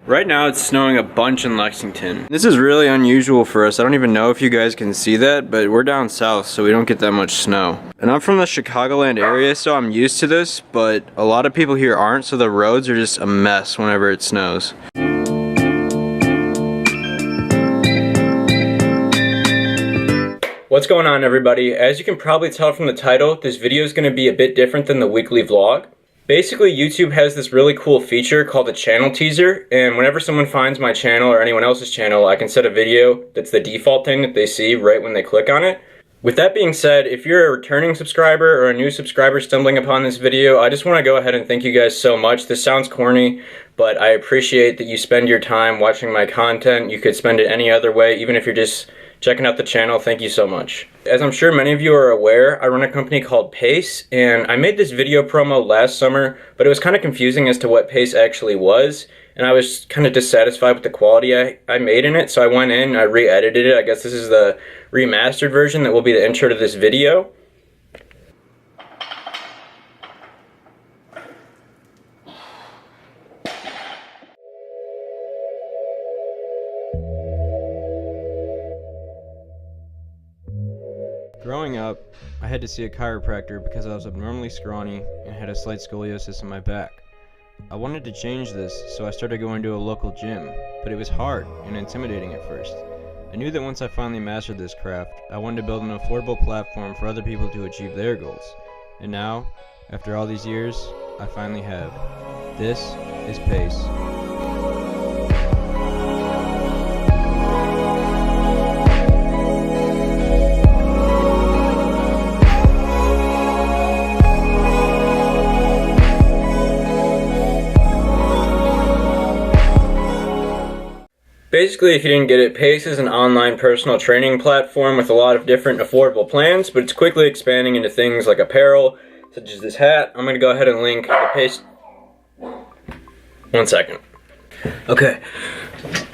Right now it's snowing a bunch in Lexington. This is really unusual for us. I don't even know if you guys can see that, but we're down south, so we don't get that much snow. And I'm from the Chicagoland area, so I'm used to this, but a lot of people here aren't, so the roads are just a mess whenever it snows. What's going on, everybody? As you can probably tell from the title, this video is going to be a bit different than the weekly vlog. Basically, YouTube has this really cool feature called the channel teaser, and whenever someone finds my channel or anyone else's channel, I can set a video that's the default thing that they see right when they click on it. With that being said, if you're a returning subscriber or a new subscriber stumbling upon this video, I just want to go ahead and thank you guys so much. This sounds corny, but I appreciate that you spend your time watching my content. You could spend it any other way, even if you're just checking out the channel. Thank you so much. As I'm sure many of you are aware, I run a company called Pace, and I made this video promo last summer, but it was kind of confusing as to what Pace actually was, and I was kind of dissatisfied with the quality I made in it, so I went in, I re-edited it. I guess this is the remastered version that will be the intro to this video. Growing up, I had to see a chiropractor because I was abnormally scrawny and had a slight scoliosis in my back. I wanted to change this, so I started going to a local gym, but it was hard and intimidating at first. I knew that once I finally mastered this craft, I wanted to build an affordable platform for other people to achieve their goals. And now, after all these years, I finally have. This is Pace. Basically, if you didn't get it, Pace is an online personal training platform with a lot of different affordable plans, but it's quickly expanding into things like apparel, such as this hat. I'm going to go ahead and link the Pace... One second. Okay.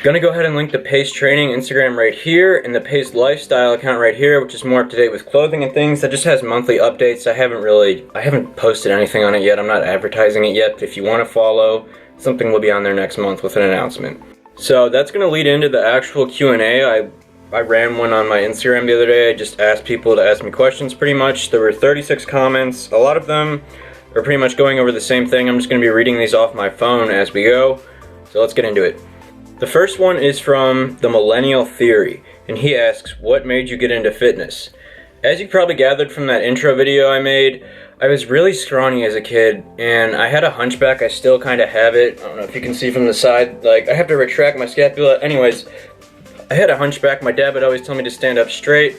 Going to go ahead and link the Pace Training Instagram right here, and the Pace Lifestyle account right here, which is more up to date with clothing and things. That just has monthly updates. I haven't posted anything on it yet. I'm not advertising it yet. If you want to follow, something will be on there next month with an announcement. So that's going to lead into the actual Q&A. I ran one on my Instagram the other day. I just asked people to ask me questions pretty much. There were 36 comments. A lot of them are pretty much going over the same thing. I'm just going to be reading these off my phone as we go. So let's get into it. The first one is from the Millennial Theory, and he asks, what made you get into fitness? As you probably gathered from that intro video I made, I was really scrawny as a kid, and I had a hunchback. I still kind of have it. I don't know if you can see from the side. Like, I have to retract my scapula. Anyways, I had a hunchback. My dad would always tell me to stand up straight.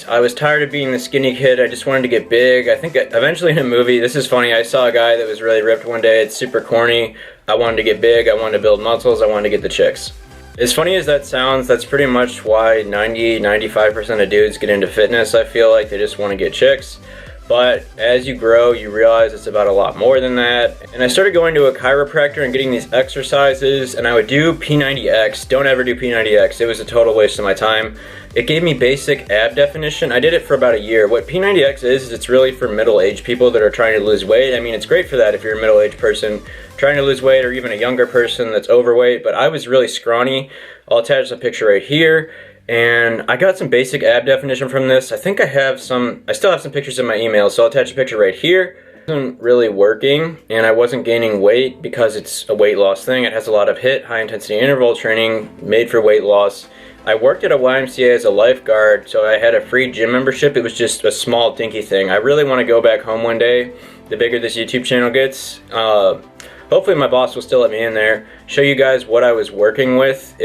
I was tired of being the skinny kid. I just wanted to get big. I think eventually in a movie, this is funny, I saw a guy that was really ripped one day. It's super corny. I wanted to get big. I wanted to build muscles. I wanted to get the chicks. As funny as that sounds, that's pretty much why 90-95% of dudes get into fitness. I feel like they just want to get chicks. But as you grow, you realize it's about a lot more than that. And I started going to a chiropractor and getting these exercises, and I would do P90X. Don't ever do P90X. It was a total waste of my time. It gave me basic ab definition. I did it for about a year. What P90X is it's really for middle-aged people that are trying to lose weight. I mean, it's great for that if you're a middle-aged person trying to lose weight, or even a younger person that's overweight. But I was really scrawny. I'll attach a picture right here. And I got some basic ab definition from this. I think I still have some pictures in my email, so I'll attach a picture right here. It wasn't really working, and I wasn't gaining weight because it's a weight loss thing. It has a lot of HIIT, high intensity interval training, made for weight loss. I worked at a YMCA as a lifeguard, so I had a free gym membership. It was just a small dinky thing. I really want to go back home one day, the bigger this YouTube channel gets. Hopefully my boss will still let me in there, show you guys what I was working with.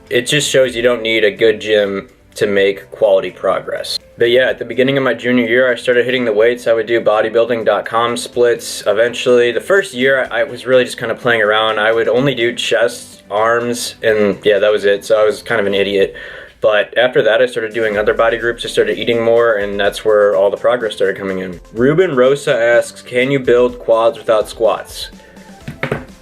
It just shows you don't need a good gym to make quality progress. But yeah, at the beginning of my junior year, I started hitting the weights. I would do bodybuilding.com splits. Eventually, the first year, I was really just kind of playing around. I would only do chest, arms, and yeah, that was it. So I was kind of an idiot. But after that, I started doing other body groups. I started eating more, and that's where all the progress started coming in. Ruben Rosa asks, can you build quads without squats?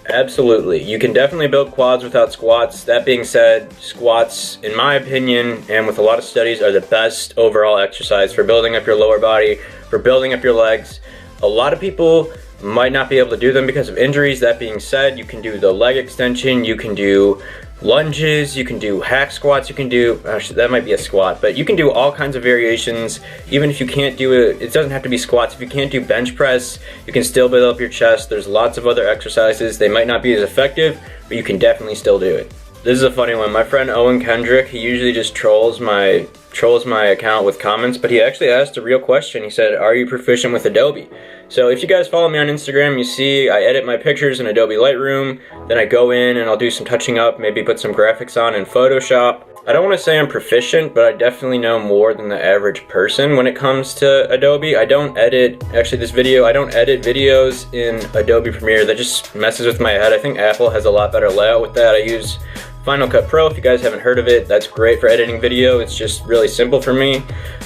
Absolutely. You can definitely build quads without squats. That being said, squats, in my opinion, and with a lot of studies, are the best overall exercise for building up your lower body, for building up your legs. A lot of people might not be able to do them because of injuries. That being said, you can do the leg extension, you can do lunges, you can do hack squats, you can do, actually that might be a squat, but you can do all kinds of variations. Even if you can't do it, it doesn't have to be squats. If you can't do bench press, you can still build up your chest. There's lots of other exercises. They might not be as effective, but you can definitely still do it. This is a funny one. My friend Owen Kendrick, he usually just trolls my account with comments, but he actually asked a real question. He said, are you proficient with Adobe? So if you guys follow me on Instagram, you see I edit my pictures in Adobe Lightroom, then I go in and I'll do some touching up, maybe put some graphics on in Photoshop. I don't want to say I'm proficient, but I definitely know more than the average person when it comes to Adobe. I don't edit videos in Adobe Premiere. That just messes with my head. I think Apple has a lot better layout with that. I use Final Cut Pro, if you guys haven't heard of it. That's great for editing video. It's just really simple for me.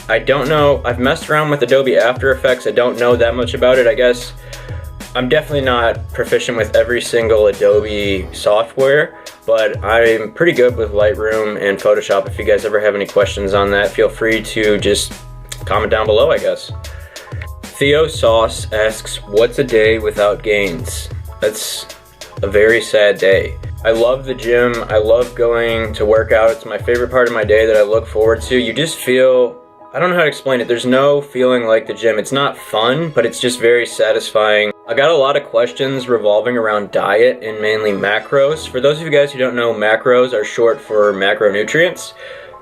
I don't know, I've messed around with Adobe After Effects. I don't know that much about it, I guess. I'm definitely not proficient with every single Adobe software, but I'm pretty good with Lightroom and Photoshop. If you guys ever have any questions on that, feel free to just comment down below, I guess. Theo Sauce asks, what's a day without gains? That's a very sad day. I love the gym. I love going to work out. It's my favorite part of my day that I look forward to. You just feel, I don't know how to explain it. There's no feeling like the gym. It's not fun, but it's just very satisfying. I got a lot of questions revolving around diet and mainly macros. For those of you guys who don't know, macros are short for macronutrients.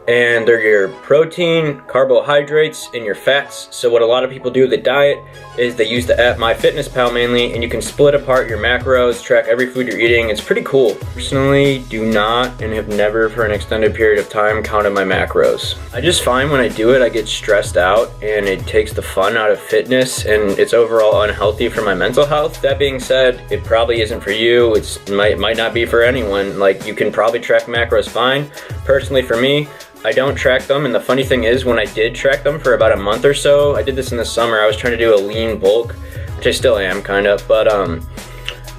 And they're your protein, carbohydrates, and your fats. So what a lot of people do with the diet is they use the app MyFitnessPal mainly, and you can split apart your macros, track every food you're eating. It's pretty cool. Personally, do not and have never for an extended period of time counted my macros. I just find when I do it, I get stressed out and it takes the fun out of fitness, and it's overall unhealthy for my mental health. That being said, it probably isn't for you. It might not be for anyone. Like, you can probably track macros fine. Personally, for me, I don't track them, and the funny thing is, when I did track them for about a month or so, I did this in the summer, I was trying to do a lean bulk, which I still am kind of, but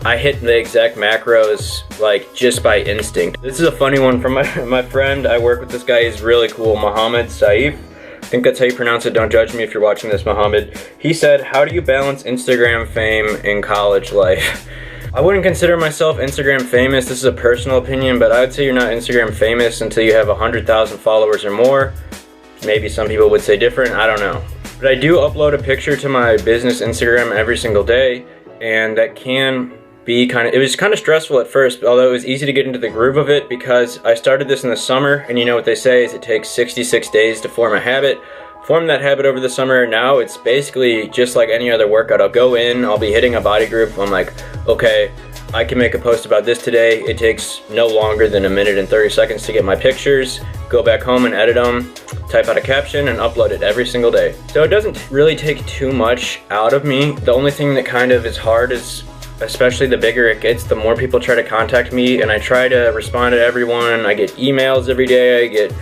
I hit the exact macros like just by instinct. This is a funny one from my friend. I work with this guy, he's really cool, Mohammed Saif. I think that's how you pronounce it. Don't judge me if you're watching this, Mohammed. He said, how do you balance Instagram fame in college life? I wouldn't consider myself Instagram famous. This is a personal opinion, but I would say you're not Instagram famous until you have 100,000 followers or more. Maybe some people would say different, I don't know. But I do upload a picture to my business Instagram every single day, and that can be it was kind of stressful at first, although it was easy to get into the groove of it because I started this in the summer, and you know what they say is it takes 66 days to form a habit. Form that habit over the summer. Now it's basically just like any other workout. I'll go in, I'll be hitting a body group, I'm like, okay, I can make a post about this today. It takes no longer than 1 minute and 30 seconds to get my pictures, go back home and edit them, type out a caption, and upload it every single day. So it doesn't really take too much out of me. The only thing that kind of is hard is, especially the bigger it gets, the more people try to contact me, and I try to respond to everyone. I get emails every day, I get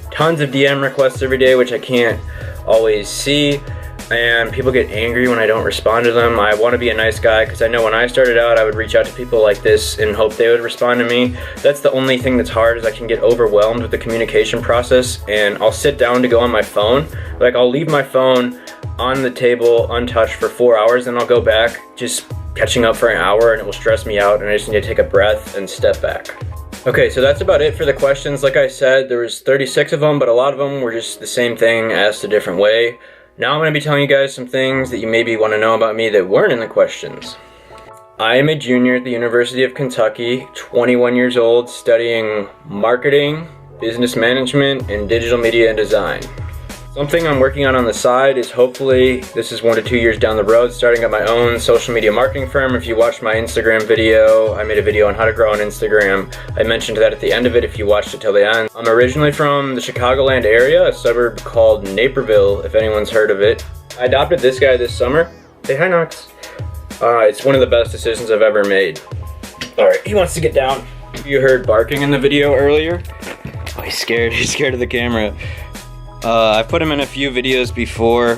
tons of DM requests every day, which I can't always see, and people get angry when I don't respond to them. I want to be a nice guy because I know when I started out, I would reach out to people like this and hope they would respond to me. That's the only thing that's hard, is I can get overwhelmed with the communication process, and I'll sit down to go on my phone. Like, I'll leave my phone on the table untouched for 4 hours, and I'll go back just catching up for an hour, and it will stress me out, and I just need to take a breath and step back. Okay, so that's about it for the questions. Like I said, there was 36 of them, but a lot of them were just the same thing asked a different way. Now I'm going to be telling you guys some things that you maybe want to know about me that weren't in the questions. I am a junior at the University of Kentucky, 21 years old, studying marketing, business management, and digital media and design. Something I'm working on the side is, hopefully, this is 1 to 2 years down the road, starting up my own social media marketing firm. If you watched my Instagram video, I made a video on how to grow on Instagram. I mentioned that at the end of it if you watched it till the end. I'm originally from the Chicagoland area, a suburb called Naperville, if anyone's heard of it. I adopted this guy this summer. Say hi, Knox. It's one of the best decisions I've ever made. Alright, he wants to get down. You heard barking in the video earlier? Oh, he's scared. He's scared of the camera. I've put him in a few videos before.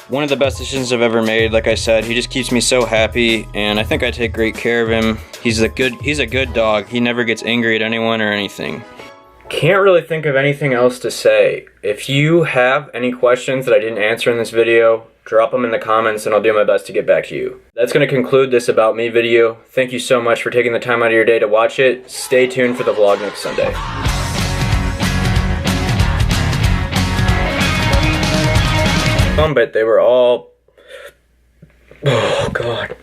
One of the best decisions I've ever made. Like I said, he just keeps me so happy, and I think I take great care of him. He's a good dog. He never gets angry at anyone or anything. Can't really think of anything else to say. If you have any questions that I didn't answer in this video, drop them in the comments and I'll do my best to get back to you. That's going to conclude this About Me video. Thank you so much for taking the time out of your day to watch it. Stay tuned for the vlog next Sunday. But they were all... Oh, God.